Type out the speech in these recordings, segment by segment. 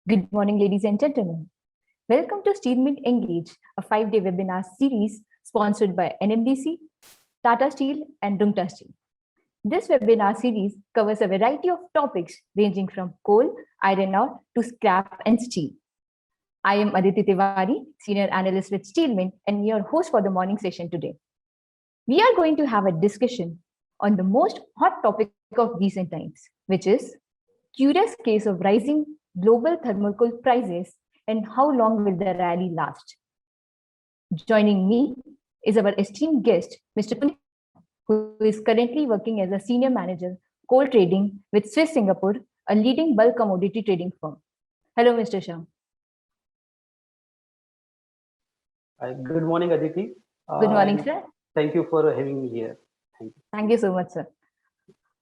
Good morning, ladies and gentlemen. Welcome to SteelMint Engage, a 5-day webinar series sponsored by NMDC, Tata Steel, and Rungta Steel. This webinar series covers a variety of topics ranging from coal, iron ore, to scrap and steel. I am Aditi Tiwari, Senior Analyst with SteelMint, and your host for the morning session today. We are going to have a discussion on the most hot topic of recent times, which is curious case of rising global thermal coal prices and how long will the rally last. Joining me is our esteemed guest, Mr. Puneet, who is currently working as a senior manager, coal trading with Swiss Singapore, a leading bulk commodity trading firm. Hello, Mr. Shah. Good morning, Aditi. Good morning, sir. Thank you for having me here. Thank you. Thank you so much, sir.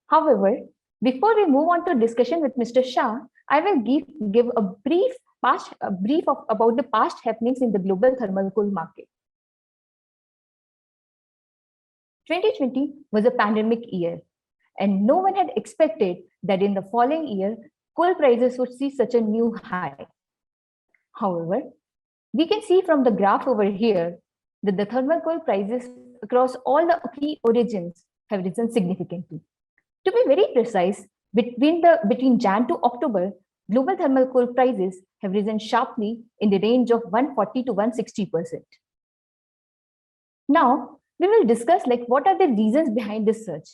However, before we move on to discussion with Mr. Shah, I will give a brief about the past happenings in the global thermal coal market. 2020 was a pandemic year, and no one had expected that in the following year, coal prices would see such a new high. However, we can see from the graph over here that the thermal coal prices across all the key origins have risen significantly. To be very precise, between Jan to October, global thermal coal prices have risen sharply in the range of 140 to 160%. Now, we will discuss what are the reasons behind this surge.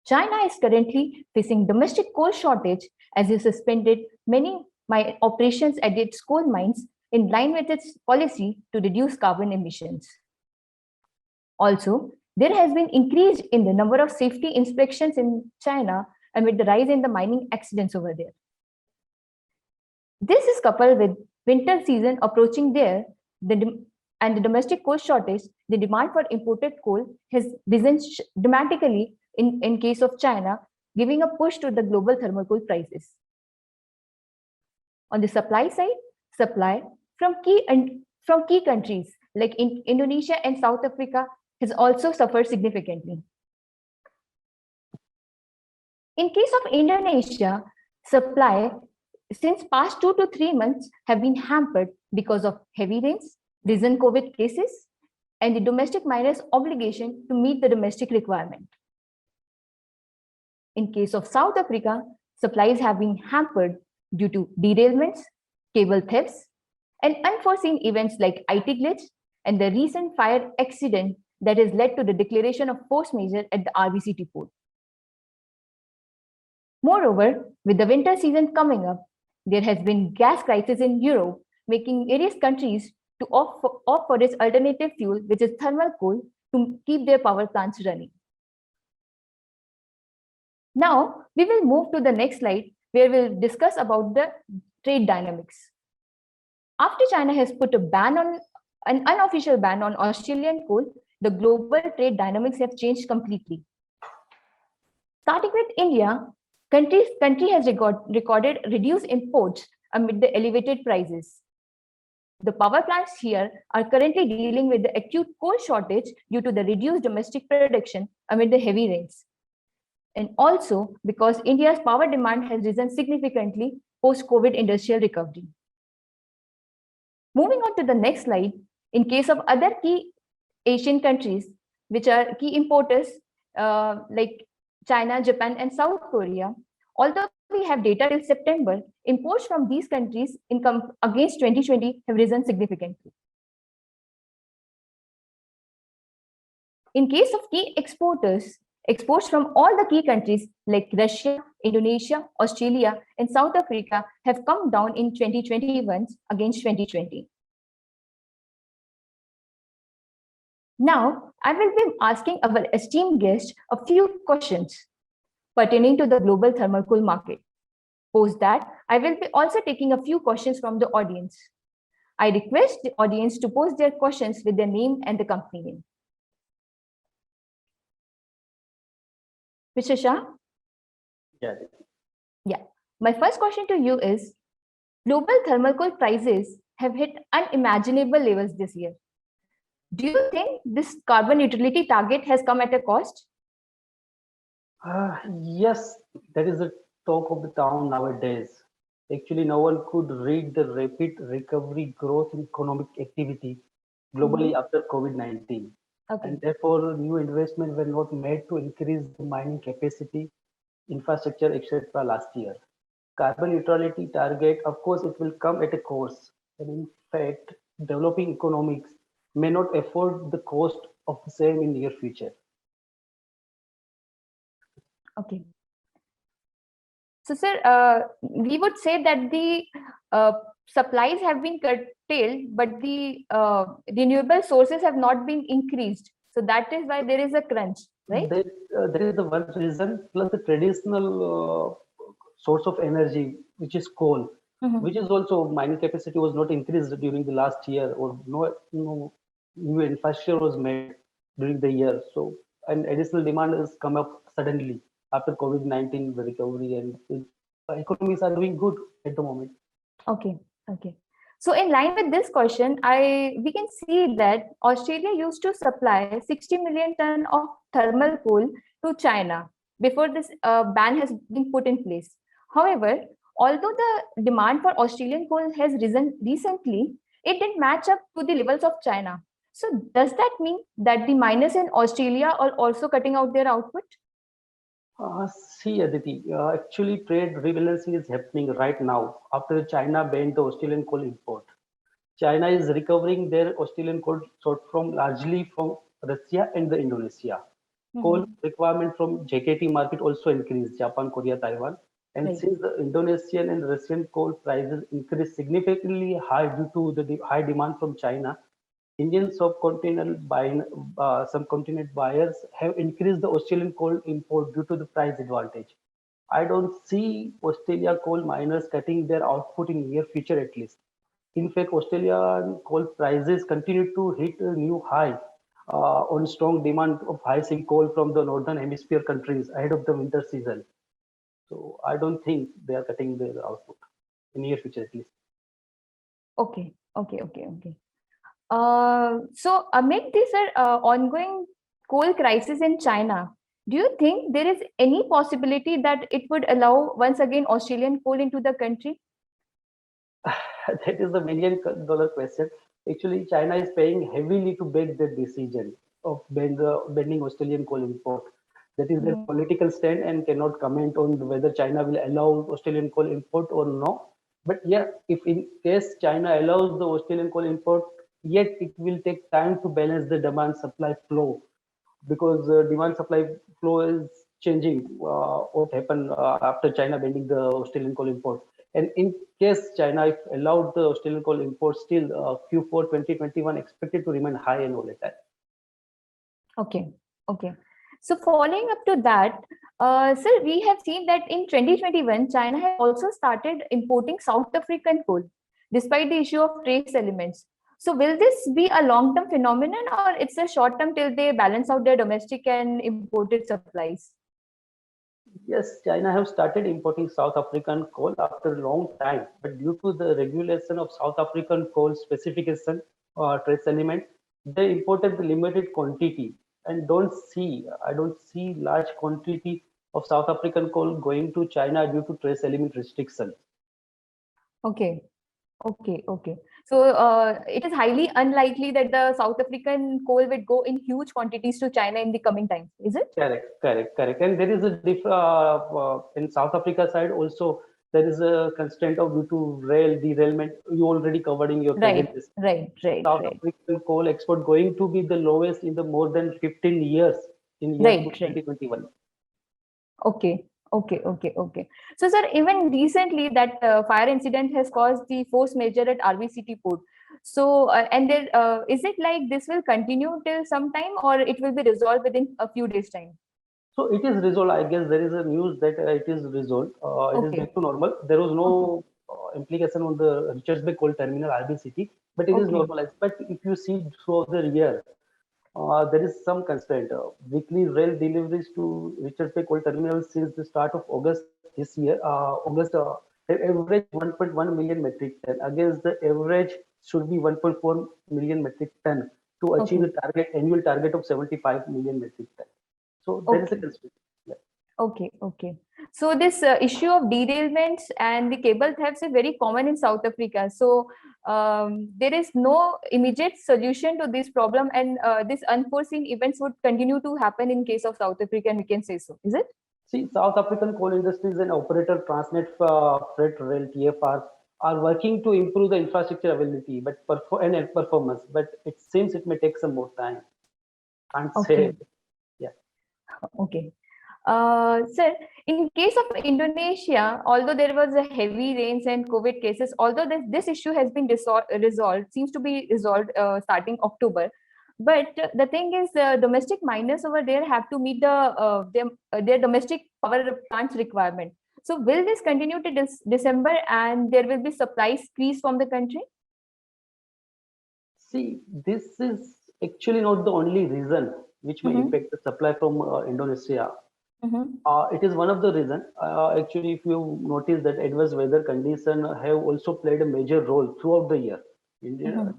China is currently facing domestic coal shortage as it suspended many operations at its coal mines in line with its policy to reduce carbon emissions. Also, there has been increase in the number of safety inspections in China amid the rise in the mining accidents over there. This is coupled with winter season approaching there, and the domestic coal shortage. The demand for imported coal has risen dramatically in case of China, giving a push to the global thermal coal prices. On the supply side, supply from key countries like Indonesia and South Africa has also suffered significantly. In case of Indonesia, supply since past 2 to 3 months have been hampered because of heavy rains, risen COVID cases, and the domestic miners' obligation to meet the domestic requirement. In case of South Africa, supplies have been hampered due to derailments, cable thefts, and unforeseen events like IT glitch and the recent fire accident that has led to the declaration of force majeure at the RBCT port. Moreover, with the winter season coming up, there has been gas crisis in Europe, making various countries to opt for its alternative fuel, which is thermal coal, to keep their power plants running. Now, we will move to the next slide, where we'll discuss about the trade dynamics. After China has put an unofficial ban on Australian coal, the global trade dynamics have changed completely. Starting with India, country has recorded reduced imports amid the elevated prices. The power plants here are currently dealing with the acute coal shortage due to the reduced domestic production amid the heavy rains. And also because India's power demand has risen significantly post-COVID industrial recovery. Moving on to the next slide, in case of other key Asian countries, which are key importers like China, Japan, and South Korea, although we have data till September, imports from these countries against 2020 have risen significantly. In case of key exporters, exports from all the key countries like Russia, Indonesia, Australia, and South Africa have come down in 2021 against 2020. Now, I will be asking our esteemed guest a few questions pertaining to the global thermal coal market. Post that, I will be also taking a few questions from the audience. I request the audience to post their questions with their name and the company name. Mr. Shah? Yeah. My first question to you is, global thermal coal prices have hit unimaginable levels this year. Do you think this carbon neutrality target has come at a cost? Yes, that is the talk of the town nowadays. Actually, no one could read the rapid recovery growth in economic activity globally after COVID-19. Okay. And therefore, new investments were not made to increase the mining capacity, infrastructure, etc. last year. Carbon neutrality target, of course, it will come at a cost. And in fact, developing economics may not afford the cost of the same in near future. Okay. So, sir, we would say that the supplies have been curtailed, but the renewable sources have not been increased. So that is why there is a crunch, right? There is the one reason, plus the traditional source of energy, which is coal, which is also mining capacity was not increased during the last year, or no new infrastructure was made during the year. So an additional demand has come up suddenly after COVID-19 recovery, and economies are doing good at the moment. Okay. Okay. So in line with this question, we can see that Australia used to supply 60 million ton of thermal coal to China before this ban has been put in place. However, although the demand for Australian coal has risen recently, it didn't match up to the levels of China. So does that mean that the miners in Australia are also cutting out their output? See, Aditi, actually trade rebalancing is happening right now after China banned the Australian coal import. China is recovering their Australian coal sourced from largely from Russia and the Indonesia. Coal requirement from JKT market also increased, Japan, Korea, Taiwan. And Right. since the Indonesian and Russian coal prices increased significantly high due to the high demand from China, Indian subcontinental subcontinent buyers have increased the Australian coal import due to the price advantage. I don't see Australia coal miners cutting their output in near future at least. In fact, Australian coal prices continue to hit a new high on strong demand of high-sea coal from the northern hemisphere countries ahead of the winter season. So I don't think they are cutting their output in near future at least. Okay. Okay. So amid this ongoing coal crisis in China, do you think there is any possibility that it would allow once again Australian coal into the country? That is the $1 million question. Actually, China is paying heavily to back the decision of banning Australian coal import. That is their political stand, and cannot comment on whether China will allow Australian coal import or no. But yeah, if in case China allows the Australian coal import, yet it will take time to balance the demand supply flow, because demand supply flow is changing. What happened after China banning the Australian coal import? And in case China if allowed the Australian coal import, still Q4 2021 expected to remain high and volatile. Okay. So following up to that, sir, we have seen that in 2021, China has also started importing South African coal, despite the issue of trace elements. So will this be a long-term phenomenon, or it's a short-term till they balance out their domestic and imported supplies? Yes, China have started importing South African coal after a long time, but due to the regulation of South African coal specification or trace element, they imported the limited quantity, and I don't see large quantity of South African coal going to China due to trace element restriction. Okay. So it is highly unlikely that the South African coal would go in huge quantities to China in the coming times, is it? Correct. And there is a in South Africa side also, there is a constraint of due to rail derailment. You already covered in your Right. presentation. South African coal export going to be the lowest in the more than 15 years in year Right. 2021. Okay. So, sir, even recently that fire incident has caused the force majeure at RVCT port. So, and there is it like this will continue till some time, or it will be resolved within a few days' time? So it is resolved. I guess there is a news that it is resolved. It is back to normal. There was no implication on the Richards Bay Coal Terminal RBCT, but it is normalized. But if you see throughout the year, there is some constraint. Weekly rail deliveries to Richards Bay Coal Terminal since the start of August this year, they average 1.1 million metric ton. Against the average should be 1.4 million metric ton to achieve the annual target of 75 million metric ton. So there is a constraint. Yeah. Okay. So this issue of derailments and the cable thefts is very common in South Africa. So there is no immediate solution to this problem, and these unforeseen events would continue to happen in case of South Africa, and we can say so. Is it? See, South African Coal Industries and operator Transnet Freight Rail (TFR) are working to improve the infrastructure availability, and performance. But it seems it may take some more time. Can't Okay. say. Yeah. Okay. Sir, in case of Indonesia, although there was a heavy rains and COVID cases, although this issue has been resolved, seems to be resolved starting October. But the thing is, domestic miners over there have to meet their domestic power plants requirement. So will this continue to December, and there will be supply squeeze from the country? See, this is actually not the only reason which may Mm-hmm. impact the supply from Indonesia. Mm-hmm. It is one of the reasons. Actually, if you notice that adverse weather conditions have also played a major role throughout the year. Mm-hmm.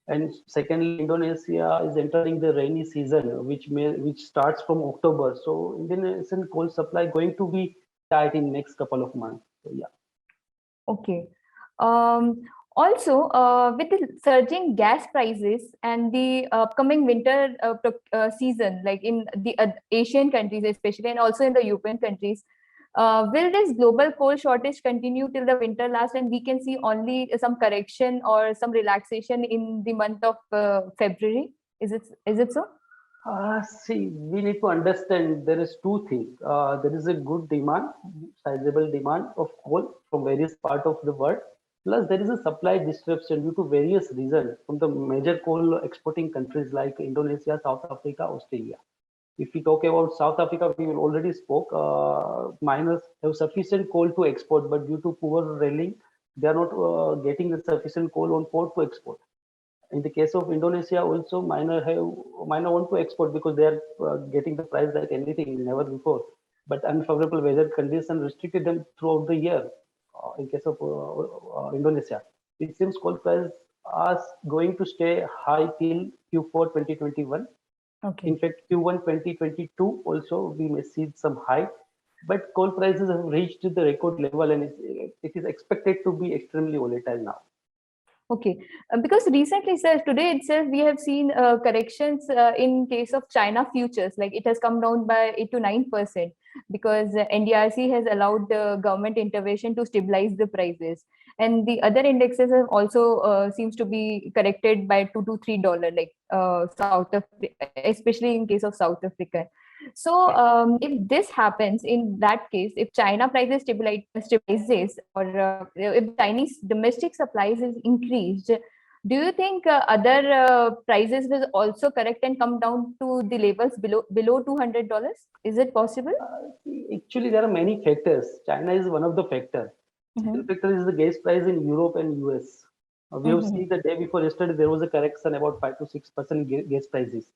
And secondly, Indonesia is entering the rainy season, which starts from October. So Indonesian coal supply going to be tight in next couple of months. So yeah. Okay. Um, Also, with the surging gas prices and the upcoming winter season, like in the Asian countries especially, and also in the European countries, will this global coal shortage continue till the winter lasts, and we can see only some correction or some relaxation in the month of February? Is it so? See, we need to understand there is two things. There is a good demand, sizable demand of coal from various parts of the world. Plus, there is a supply disruption due to various reasons from the major coal exporting countries like Indonesia, South Africa, Australia. If we talk about South Africa, we already spoke. Miners have sufficient coal to export, but due to poor railing, they are not getting the sufficient coal on port to export. In the case of Indonesia, also miner want to export because they are getting the price like anything never before. But unfavorable weather conditions restricted them throughout the year. In case of Indonesia, it seems coal price are going to stay high till Q4 2021. Okay. In fact, Q1 2022 also we may see some high, but coal prices have reached the record level, and it is expected to be extremely volatile now. Okay, because recently, sir, today itself we have seen corrections in case of China futures, like it has come down by 8 to 9% because NDRC has allowed the government intervention to stabilize the prices, and the other indexes have also seems to be corrected by $2 to $3, like especially in case of South Africa. So, if this happens, in that case, if China prices stabilizes, or if Chinese domestic supplies is increased, do you think other prices will also correct and come down to the levels below $200? Is it possible? Actually, there are many factors. China is one of the factors. Second factor is the gas price in Europe and US. We have seen the day before yesterday there was a correction about 5 to 6% gas prices.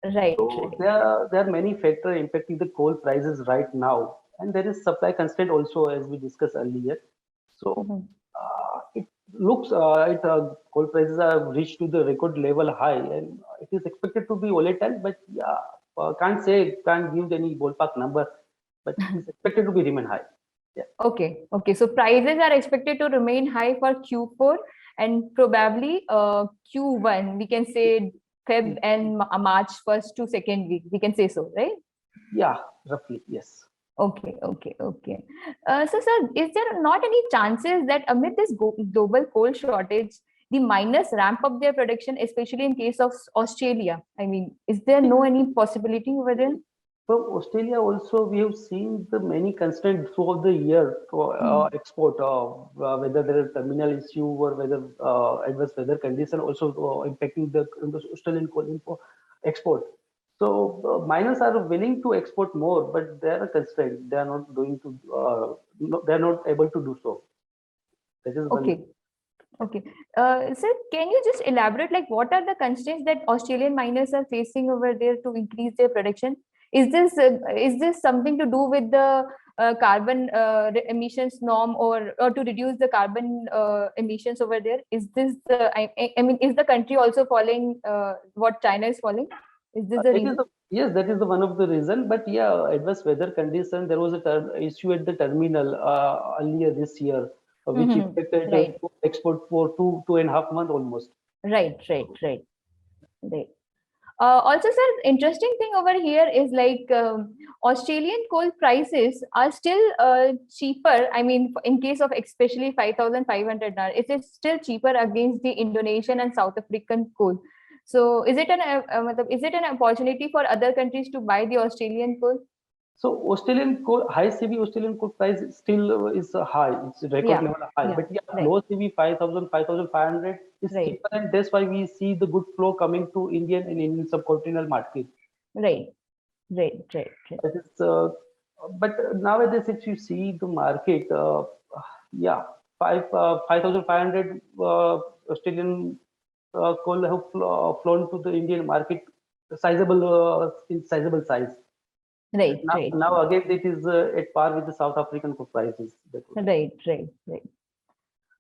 Right. So there are many factors impacting the coal prices right now, and there is supply constraint also, as we discussed earlier. So it looks coal prices have reached to the record level high, and it is expected to be volatile. But yeah, can't give any ballpark number, but it is expected to be remain high. Yeah. Okay. Okay. So prices are expected to remain high for Q4 and probably Q1. We can say Feb and March first to second week. We can say so, right? Yeah, roughly, yes. Okay. Okay. Okay. So, sir, is there not any chances that amid this global coal shortage, the miners ramp up their production, especially in case of Australia? I mean, is there no any possibility over there? From Australia also, we have seen the many constraints throughout the year to export, whether there is terminal issue or whether adverse weather condition also impacting the Australian coal export. So miners are willing to export more, but they are constrained. They are not going to. They are not able to do so. That is one. Okay. Okay. Sir, can you just elaborate, like, what are the constraints that Australian miners are facing over there to increase their production? Is this something to do with the carbon emissions norm, or to reduce the carbon emissions over there? Is this I mean, is the country also following what China is following? Is this the It is reason? Yes, that is the one of the reason. But yeah, adverse weather condition. There was a issue at the terminal earlier this year, which Mhm. affected Right, export for 2.5 months almost. right. Right. Also, sir, interesting thing over here is like Australian coal prices are still cheaper. I mean, in case of especially 5,500 now, it is still cheaper against the Indonesian and South African coal. So, is it an opportunity for other countries to buy the Australian coal? So Australian coal, high CV Australian coal price is still is high. It's record Yeah, level high. yeah, But yeah, right, low CV 5,000, 5,500 is right, cheaper, and that's why we see the good flow coming to Indian and Indian subcontinental market. right, right. That is, but nowadays, if you see the market, yeah, 5,500 Australian coal have flown to the Indian market, sizable in sizable size. But Right, right, now again, it is at par with the South African coal prices. That was. right.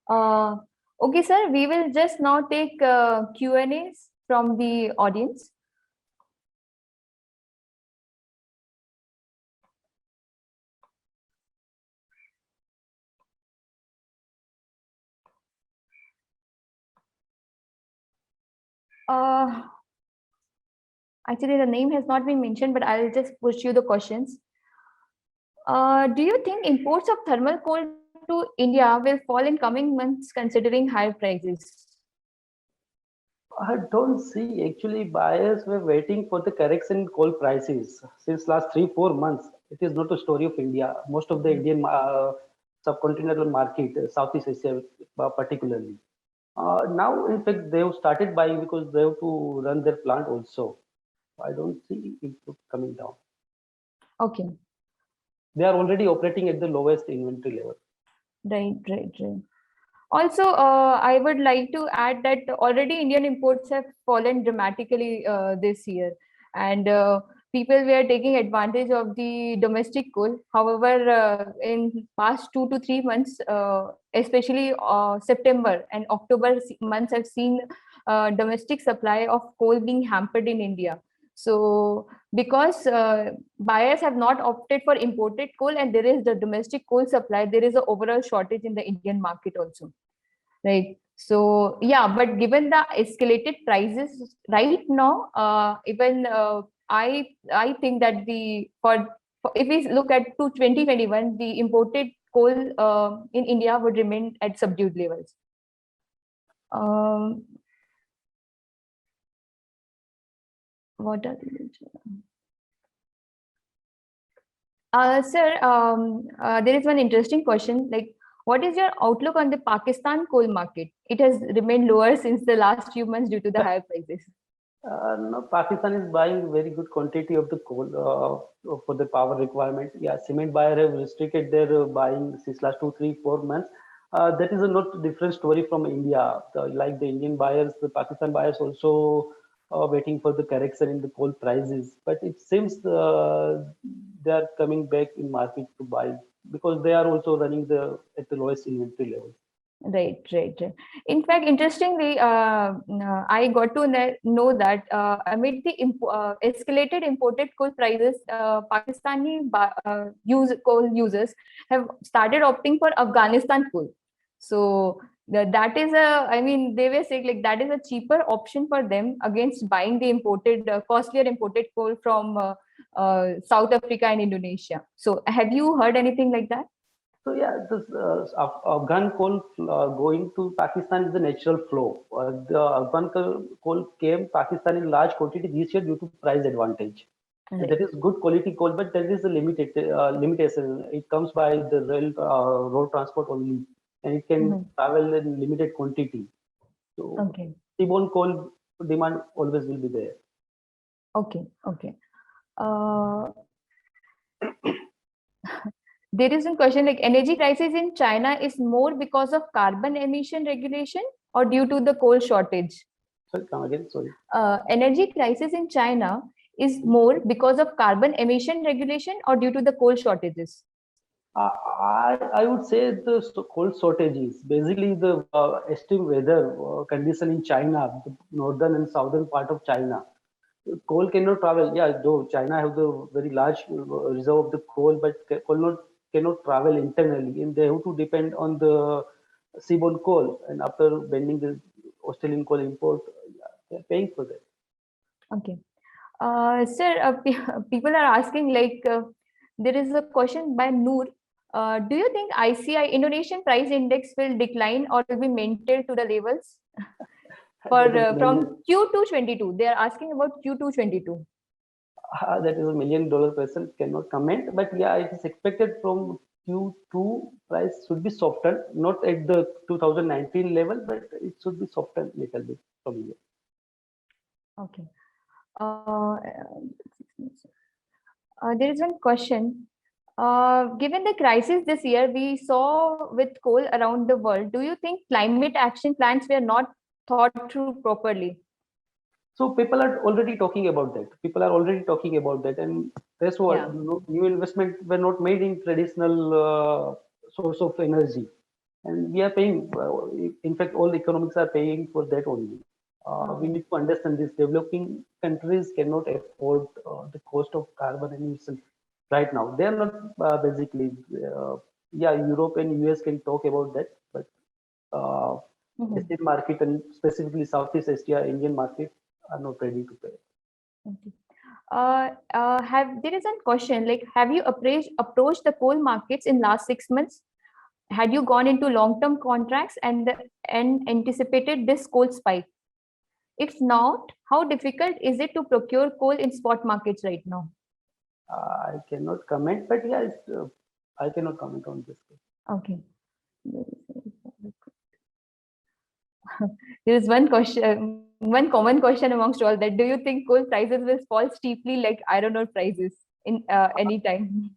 Uh, okay, sir, we will just now take Q&As from the audience. Uh, Actually, the name has not been mentioned, but I'll just push you the questions. Do you think imports of thermal coal to India will fall in coming months considering higher prices? I don't see actually buyers were waiting for the correction in coal prices since last 3 4 months. It is not a story of India. Most of the Indian subcontinental market, Southeast Asia particularly. Now, in fact, they have started buying because they have to run their plant also. I don't see it coming down. Okay, They are already operating at the lowest inventory level. right. Also, I would like to add that already Indian imports have fallen dramatically this year, and people were taking advantage of the domestic coal. However, in past 2 to 3 months, especially September and October months, have seen domestic supply of coal being hampered in India. So, because buyers have not opted for imported coal, and there is the domestic coal supply, there is an overall shortage in the Indian market also. Right. So yeah, but given the escalated prices right now, even I think that for if we look at to 2021, the imported coal in India would remain at subdued levels. Um, what are the sir, there is one interesting question. Like, what is your outlook on the Pakistan coal market? It has remained lower since the last few months due to the higher prices. No, Pakistan is buying very good quantity of the coal for the power requirement. Yeah, cement buyer have restricted their buying since last 2 3 4 months. That is a not different story from India. Like the Indian buyers, the Pakistan buyers also waiting for the correction in the coal prices. But it seems they are coming back in market to buy because they are also running the at the lowest inventory level. Right. In fact, interestingly, I got to know that amid the escalated imported coal prices, coal users have started opting for Afghanistan coal. So that is I mean, they were saying like that is a cheaper option for them against buying the costlier imported coal from South Africa and Indonesia. So have you heard anything like that? So yeah, this Afghan coal going to Pakistan is the natural flow. The Afghan coal came Pakistan in large quantity this year due to price advantage. And Right. that is good quality coal, but there is a limitation. It comes by the road transport only, and it can Mhm. travel in limited quantity. So Okay. seaborne coal demand always will be there. Okay. Uh, there is a question like energy crisis in China is more because of carbon emission regulation or due to the coal shortage? Sorry, come again. Sorry. Energy crisis in China is more because of carbon emission regulation or due to the coal shortages? I would say the cold shortages, basically the extreme weather condition in China, the northern and southern part of China. Coal cannot travel. Yeah, though China have the very large reserve of the coal, but cannot travel internally, and they have to depend on the seaborne coal. And after banning the Australian coal import, yeah, they're paying for that. Okay. Sir, people are asking there is a question by Noor. Do you think ICI Indonesian price index will decline or will be maintained to the levels for That is a million, from Q2 22? They are asking about Q2 22. that is $1 million question. Cannot comment, but yeah, it is expected from Q2 price should be softened, not at the 2019 level, but it should be softened little bit from here. Okay. There is one question. Given the crisis this year we saw with coal around the world, do you think climate action plans were not thought through properly? So people are already talking about that. People are already talking about that, and that's why Yeah. new investment were not made in traditional source of energy, and we are paying. In fact, all economics are paying for that only. We need to understand this. Developing countries cannot afford the cost of carbon emission right now. They are not basically. Yeah, Europe and US can talk about that, but Asian market and specifically Southeast Asia, Indian market are not ready to pay. Okay. There is a question like, have you approached the coal markets in last 6 months? Had you gone into long-term contracts and anticipated this coal spike? If not, how difficult is it to procure coal in spot markets right now? I cannot comment, but yeah, I cannot comment on this. Okay. There is one question, one common question amongst all that. Do you think coal prices will fall steeply like iron ore prices in any time?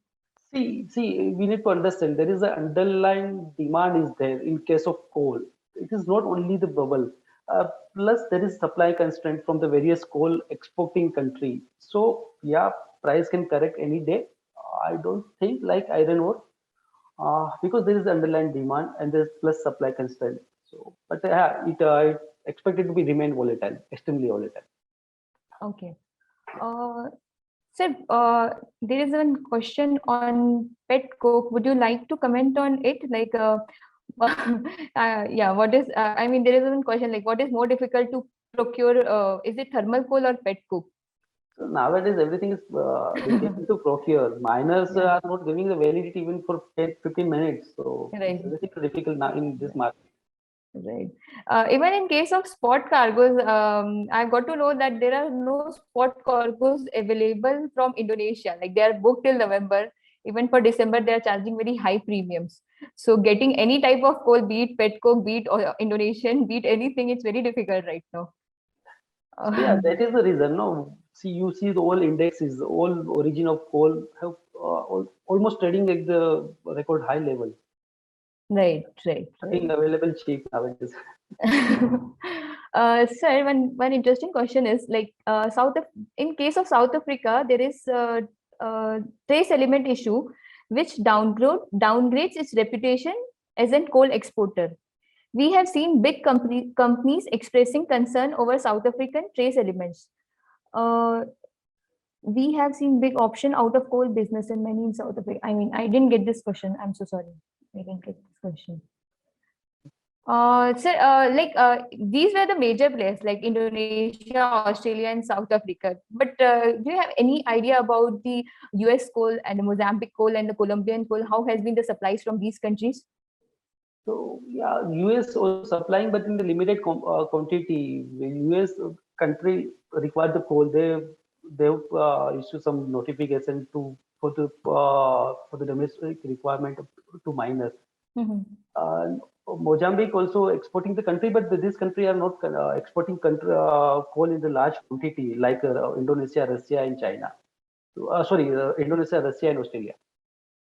See, we need to understand there is an underlying demand is there in case of coal. It is not only the bubble. Plus, there is supply constraint from the various coal exporting country. So, yeah, price can correct any day. I don't think like iron ore because there is underlying demand and there's plus supply constraint. So, but yeah, it expected to be remain volatile, extremely volatile. Okay. Sir, there is one question on pet coke. Would you like to comment on it? Yeah, what is, I mean, there is one question like, what is more difficult to procure? Is it thermal coal or pet coke? So nowadays everything is difficult to procure. Miners Yeah, are not giving the validity even for 10, 15 minutes. So it's right. everything difficult now in this market. Right. Even in case of spot cargoes, I've got to know that there are no spot cargoes available from Indonesia. Like they are booked till November. Even for December, they are charging very high premiums. So getting any type of coal, be it pet coke, be it or Indonesian, be it anything, it's very difficult right now. So yeah, that is the reason. No, see, you see the all indexes, all origin of coal have almost trading at the record high level. Right, right, Nothing right. available cheap nowadays. Sir, one interesting question is like in case of South Africa, there is a trace element issue which downgrades its reputation as a coal exporter. We have seen big companies expressing concern over South African trace elements. Uh, we have seen big option out of coal business in many in South Africa. I mean, I didn't get this question. I'm so sorry. I didn't get this question. These were the major players like Indonesia, Australia, and South Africa. But do you have any idea about the US coal and the Mozambique coal and the Colombian coal? How has been the supplies from these countries? So yeah, US also supplying, but in the limited quantity. The US country require the coal. They issue some notification to for the domestic requirement to miners. Uh, Mozambique also exporting the country, but this country are not exporting coal in the large quantity like Indonesia, Russia, and China. So, Indonesia, Russia, and Australia.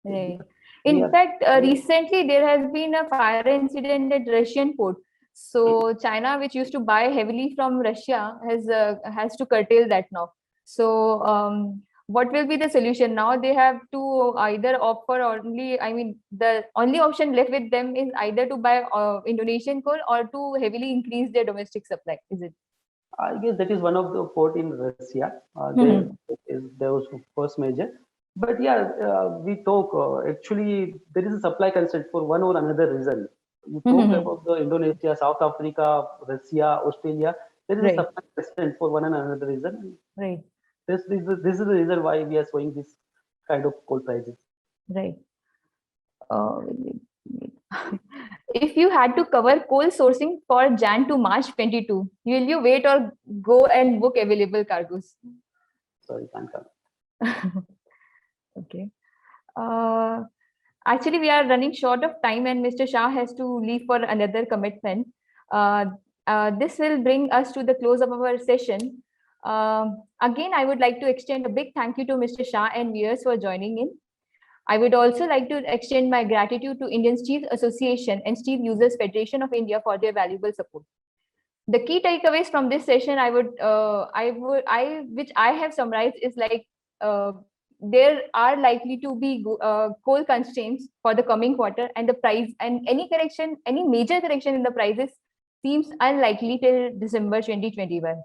Right. We In are fact, recently there has been a fire incident at Russian port. So China, which used to buy heavily from Russia, has to curtail that now. So what will be the solution now? They have to either offer only. I mean, the only option left with them is either to buy Indonesian coal or to heavily increase their domestic supply. Is it? I guess that is one of the port in Russia. Mhm. There was first major. But yeah, we talk actually there is a supply constraint for one or another reason. You talk Mhm. about the Indonesia, South Africa, Russia, Australia. There is a Right, supply constraint for one and another reason. right, This is the reason why we are showing this kind of coal prices. right. Wait, wait. If you had to cover coal sourcing for Jan to March 22, will you wait or go and book available cargoes? Sorry, can't come. Okay. Uh, Actually, we are running short of time, and Mr. Shah has to leave for another commitment. Uh, this will bring us to the close of our session. Again, I would like to extend a big thank you to Mr. Shah and viewers for joining in. I would also like to extend my gratitude to Indian Steel Association and Steel Users Federation of India for their valuable support. The key takeaways from this session, which I have summarized is like there are likely to be coal constraints for the coming quarter, and the price and any major correction in the prices seems unlikely till December 2021.